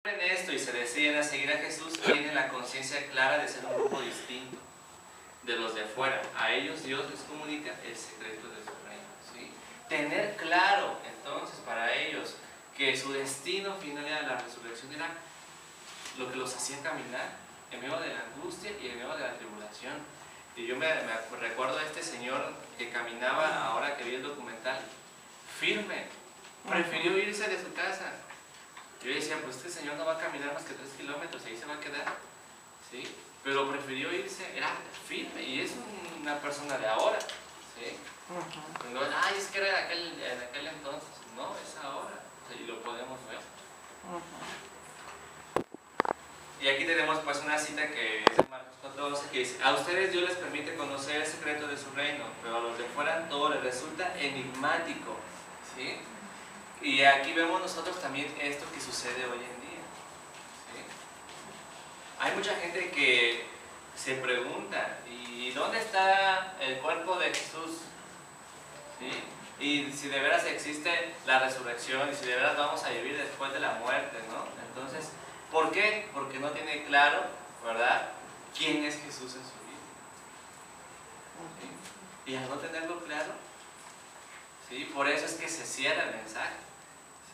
en esto y se deciden a seguir a Jesús, tienen la conciencia clara de ser un grupo distinto de los de afuera. A ellos Dios les comunica el secreto de su reino, ¿sí? Tener claro entonces para ellos que su destino final era la resurrección, era lo que los hacía caminar en medio de la angustia y en medio de la tribulación. Y yo me recuerdo a este señor que caminaba, ahora que vi el documental, firme, prefirió irse de su casa. Yo decía, pues este señor no va a caminar más que 3 kilómetros, ahí se va a quedar, ¿sí? Pero prefirió irse, era firme, y es una persona de ahora, ¿sí? No, ay, es que era en aquel entonces, no, es ahora, y lo podemos ver. Y aquí tenemos pues una cita que es de Marcos 4:12, que dice: a ustedes Dios les permite conocer el secreto de su reino, pero a los de fuera todo les resulta enigmático, ¿sí? Y aquí vemos nosotros también esto que sucede hoy en día, ¿sí? Hay mucha gente que se pregunta, ¿y dónde está el cuerpo de Jesús? ¿Sí? Y si de veras existe la resurrección, y si de veras vamos a vivir después de la muerte, ¿no? Entonces, ¿por qué? Porque no tiene claro, ¿verdad?, quién es Jesús en su vida. ¿Sí? Y al no tenerlo claro, ¿sí?, por eso es que se cierra el mensaje,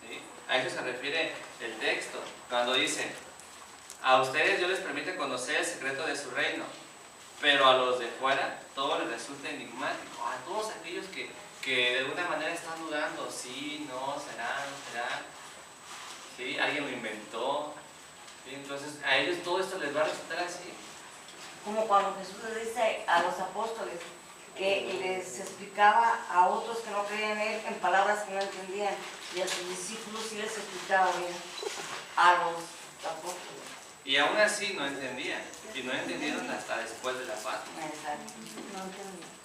¿sí? A eso se refiere el texto, cuando dice: a ustedes Dios les permite conocer el secreto de su reino, pero a los de fuera todo les resulta enigmático. A todos aquellos que de alguna manera están dudando, sí, no, será, no será, ¿sí?, alguien lo inventó, ¿sí? Entonces a ellos todo esto les va a resultar así. Como cuando Jesús les dice a los apóstoles que les explicaba a otros que no creían en él en palabras que no entendían, y a sus discípulos sí les explicaba bien a los apóstoles. Y aún así no entendían, y no entendieron hasta después de la Pascua. Exacto. No entendían.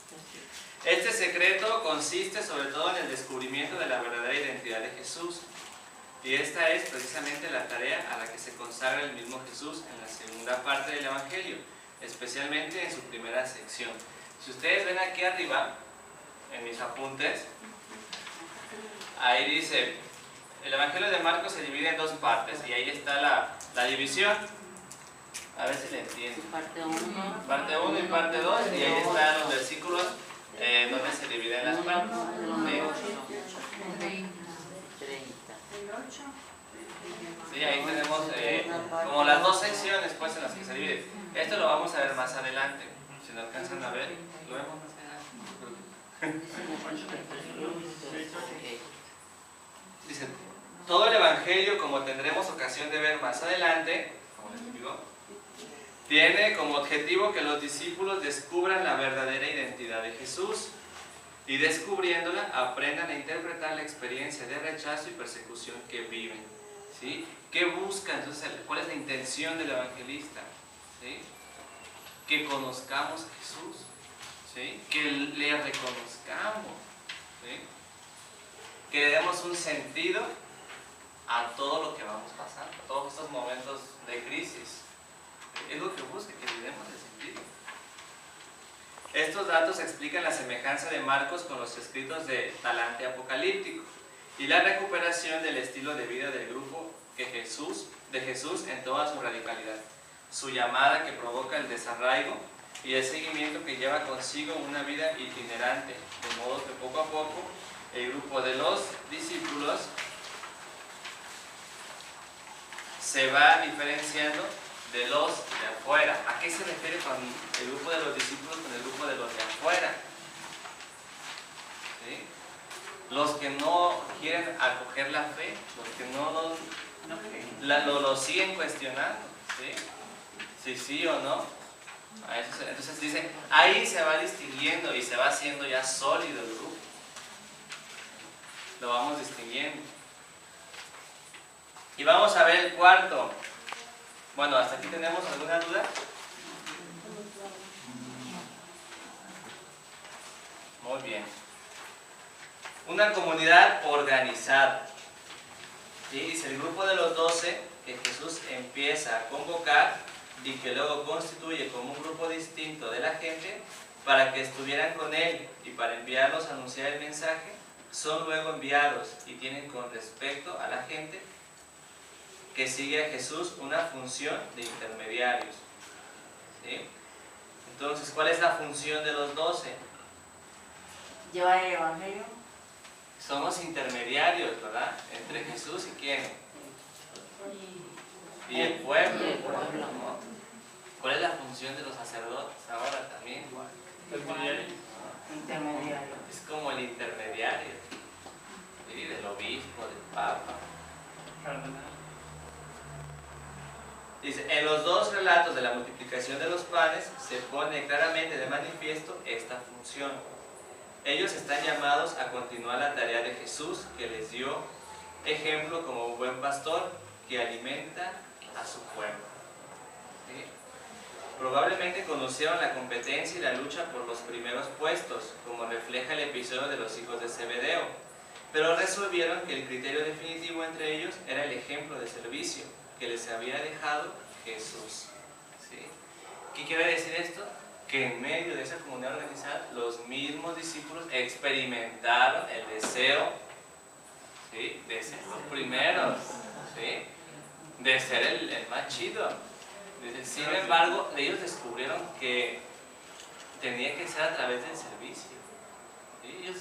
Este secreto consiste sobre todo en el descubrimiento de la verdadera identidad de Jesús. Y esta es precisamente la tarea a la que se consagra el mismo Jesús en la segunda parte del Evangelio, especialmente en su primera sección. Si ustedes ven aquí arriba, en mis apuntes, ahí dice, el Evangelio de Marcos se divide en 2 partes, y ahí está la división. A ver si le entienden. Parte 1. Parte 1 y parte 2, y ahí están los versículos donde se dividen las partes. Sí, ahí tenemos como las 2 secciones pues en las que se divide. Esto lo vamos a ver más adelante. Si no alcanzan a ver, lo vemos más adelante. Dice, todo el Evangelio, como tendremos ocasión de ver más adelante, como les digo, tiene como objetivo que los discípulos descubran la verdadera identidad de Jesús y, descubriéndola, aprendan a interpretar la experiencia de rechazo y persecución que viven, ¿sí? ¿Qué buscan? Entonces, ¿cuál es la intención del evangelista? ¿Sí? Que conozcamos a Jesús, ¿sí? Que le reconozcamos, ¿sí? Que le demos un sentido a todo lo que vamos pasando, a todos estos momentos de crisis. Es lo que busca, que le demos el sentido. Estos datos explican la semejanza de Marcos con los escritos de talante apocalíptico y la recuperación del estilo de vida del grupo de Jesús en toda su radicalidad, su llamada que provoca el desarraigo y el seguimiento que lleva consigo una vida itinerante, de modo que poco a poco el grupo de los discípulos se va diferenciando de los de afuera. ¿A qué se refiere con el grupo de los discípulos con el grupo de los de afuera? ¿Sí? Los que no quieren acoger la fe, los que lo siguen cuestionando, ¿sí? Sí o no. Entonces dice, ahí se va distinguiendo y se va haciendo ya sólido el grupo. Lo vamos distinguiendo. Y vamos a ver el cuarto. Bueno, ¿hasta aquí tenemos alguna duda? Muy bien. Una comunidad organizada. ¿Sí? Dice el grupo de los 12 que Jesús empieza a convocar y que luego constituye como un grupo distinto de la gente para que estuvieran con él y para enviarlos a anunciar el mensaje, son luego enviados y tienen con respecto a la gente que sigue a Jesús una función de intermediarios. ¿Sí? Entonces, ¿cuál es la función de los 12? Llevar el Evangelio. Somos intermediarios, ¿verdad? Entre Jesús y ¿quién? Y el pueblo. ¿No? ¿Cuál es la función de los sacerdotes ahora también? Intermediario. Es como el intermediario, ¿sí? Del obispo, del papa. Dice, en los dos relatos de la multiplicación de los panes se pone claramente de manifiesto esta función. Ellos están llamados a continuar la tarea de Jesús, que les dio ejemplo como un buen pastor que alimenta a su pueblo. ¿Sí? Probablemente conocieron la competencia y la lucha por los primeros puestos, como refleja el episodio de los hijos de Zebedeo, pero resolvieron que el criterio definitivo entre ellos era el ejemplo de servicio que les había dejado Jesús. ¿Sí? ¿Qué quiere decir esto? Que en medio de esa comunidad organizada, los mismos discípulos experimentaron el deseo, ¿sí?, de ser los primeros, ¿sí?, de ser el más chido. Sin embargo, ellos descubrieron que tenía que ser a través del servicio. ¿Sí?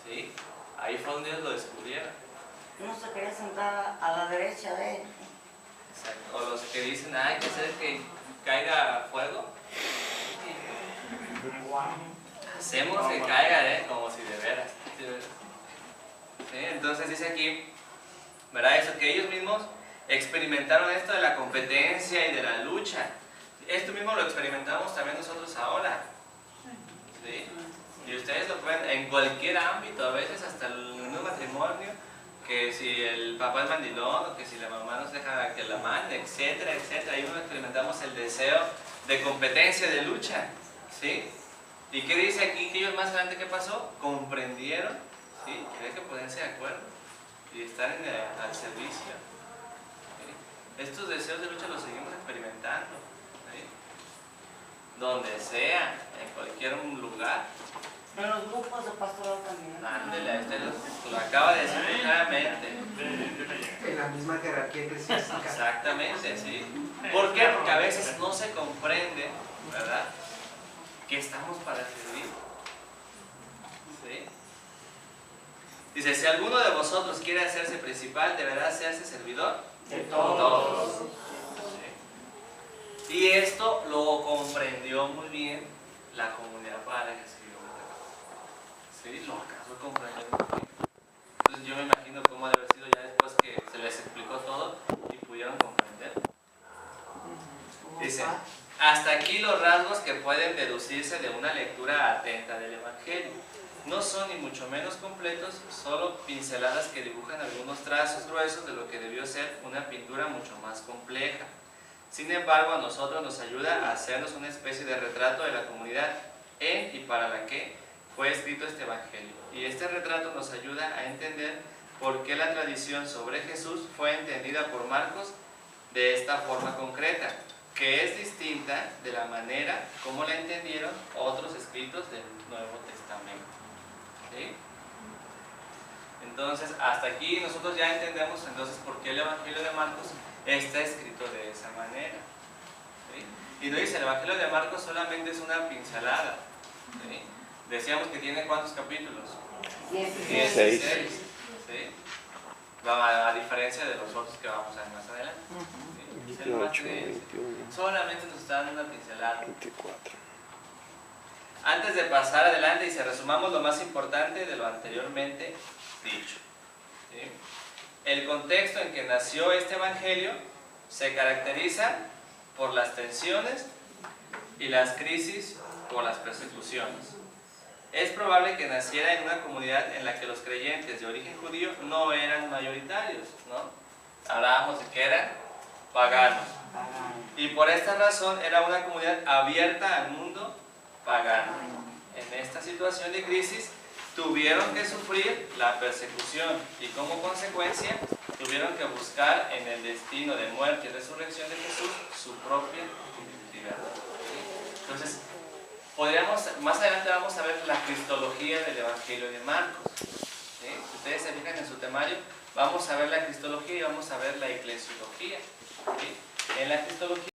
¿Sí? Ahí fue donde ellos lo descubrieron. Uno se quería sentar a la derecha de él. Exacto. O los que dicen, hay que hacer que caiga fuego. Hacemos que caiga, como si de veras. ¿Sí? Entonces dice aquí, ¿verdad? Eso, que ellos mismos experimentaron esto de la competencia y de la lucha. Esto mismo lo experimentamos también nosotros ahora. ¿Sí? Y ustedes lo pueden en cualquier ámbito, a veces hasta en un matrimonio, que si el papá es mandilón, o que si la mamá nos deja que la mande, etcétera, etcétera. Ahí uno experimentamos el deseo de competencia, de lucha. ¿Sí? ¿Y qué dice aquí? Que ellos más adelante, ¿qué pasó? Comprendieron, ¿sí?, que hay que ponerse de acuerdo y estar al servicio. ¿Sí? Estos deseos de lucha los seguimos experimentando, ¿sí?, donde sea, en cualquier lugar. En los grupos de pastoral también. Ándele, usted lo acaba de decir claramente. En la misma jerarquía eclesiástica. Exactamente, ¿sí? ¿Por qué? Porque a veces no se comprende, ¿verdad?, que estamos para servir. ¿Sí? Dice, si alguno de vosotros quiere hacerse principal, deberá hacerse servidor De todos. ¿Sí? Y esto lo comprendió muy bien la comunidad para la que escribió. ¿Sí? Lo acaso comprendió muy bien. Entonces yo me imagino cómo debe haber sido ya después que se les explicó todo y pudieron comprender. Dice, hasta aquí los rasgos que pueden deducirse de una lectura atenta del Evangelio. No son ni mucho menos completos, solo pinceladas que dibujan algunos trazos gruesos de lo que debió ser una pintura mucho más compleja. Sin embargo, a nosotros nos ayuda a hacernos una especie de retrato de la comunidad en y para la que fue escrito este Evangelio. Y este retrato nos ayuda a entender por qué la tradición sobre Jesús fue entendida por Marcos de esta forma concreta, que es distinta de la manera como la entendieron otros escritos del Nuevo Testamento. ¿Sí? Entonces, hasta aquí nosotros ya entendemos entonces por qué el Evangelio de Marcos está escrito de esa manera. ¿Sí? Y no dice, el Evangelio de Marcos solamente es una pincelada. ¿Sí? Decíamos que tiene ¿cuántos capítulos? 16. ¿Sí? A diferencia de los otros que vamos a ver más adelante. ¿Sí? 28, 21, solamente nos está dando una pincelada. 24. Antes de pasar adelante y se resumamos lo más importante de lo anteriormente dicho. ¿Sí? El contexto en que nació este Evangelio se caracteriza por las tensiones y las crisis por las persecuciones. Es probable que naciera en una comunidad en la que los creyentes de origen judío no eran mayoritarios, ¿no? Hablábamos de que eran paganos. Y por esta razón era una comunidad abierta al mundo pagano. En esta situación de crisis tuvieron que sufrir la persecución y como consecuencia tuvieron que buscar en el destino de muerte y resurrección de Jesús su propia libertad. Entonces, más adelante vamos a ver la cristología del Evangelio de Marcos. ¿Sí? Si ustedes se fijan en su temario, vamos a ver la cristología y vamos a ver la eclesiología. ¿Sí? En la cristología